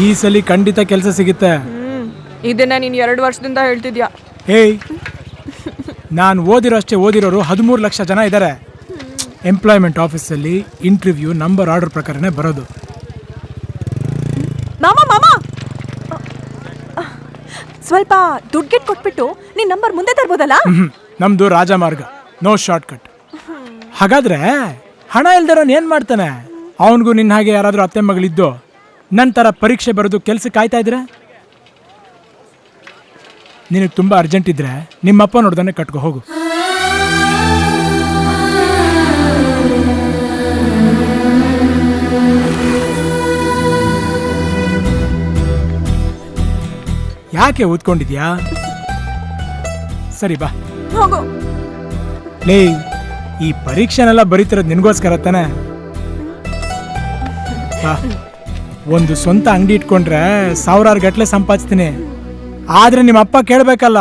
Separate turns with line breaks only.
ಈ ಸಲ ಖಂಡಿತ ಕೆಲಸ ಸಿಗುತ್ತೆ.
ಇದನ್ನ ನೀನು 2 ವರ್ಷದಿಂದ ಹೇಳ್ತಿದ್ಯಾ.
ಏಯ್, ನಾನು ಓದಿರೋರು 13 ಲಕ್ಷ ಜನ ಇದ್ದಾರೆ. ಎಂಪ್ಲಾಯ್ಮೆಂಟ್ ಆಫೀಸಲ್ಲಿ ಇಂಟರ್ವ್ಯೂ ನಂಬರ್ ಆರ್ಡರ್ ಪ್ರಕಾರನೇ ಬರೋದು.
ಮಾಮ ಸ್ವಲ್ಪ ದುಡ್ಡು ಕೊಟ್ಬಿಟ್ಟು ನೀನ್ ನಂಬರ್ ಮುಂದೆ ತರ್ಬೋದಲ್ಲ.
ನಮ್ದು ರಾಜಮಾರ್ಗ, ನೋ ಶಾರ್ಟ್ ಕಟ್. ಹಾಗಾದ್ರೆ ಹಣ ಇಲ್ದಿರೋನ್ ಏನ್ ಮಾಡ್ತಾನೆ? ಅವನಿಗೂ ನಿನ್ನ ಹಾಗೆ ಯಾರಾದ್ರೂ ಅತ್ತೆ ಮಗಳಿದ್ದು ನಂತರ ಪರೀಕ್ಷೆ ಬರೆದು ಕೆಲ್ಸಕ್ಕೆ ಕಾಯ್ತಾ ಇದ್ರೆ, ನಿನಗೆ ತುಂಬಾ ಅರ್ಜೆಂಟ್ ಇದ್ರೆ ನಿಮ್ಮಪ್ಪ ನೋಡ್ದಾನೆ ಕಟ್ಕೊ ಹೋಗು. ಯಾಕೆ ಓದ್ಕೊಂಡಿದ್ಯಾ? ಸರಿ ಬಾ
ಹೋಗು.
ಲೇ, ಈ ಪರೀಕ್ಷೆನೆಲ್ಲ ಬರೀತಿರೋದು ನಿನಗೋಸ್ಕರ ತಾನೆ? ಒಂದು ಸ್ವಂತ ಅಂಗಡಿ ಇಟ್ಕೊಂಡ್ರೆ 1000 ಗಟ್ಲೆ ಸಂಪಾದಿಸ್ತೀನಿ. ಆದ್ರೆ ನಿಮ್ಮ ಅಪ್ಪ ಕೇಳಬೇಕಲ್ಲ.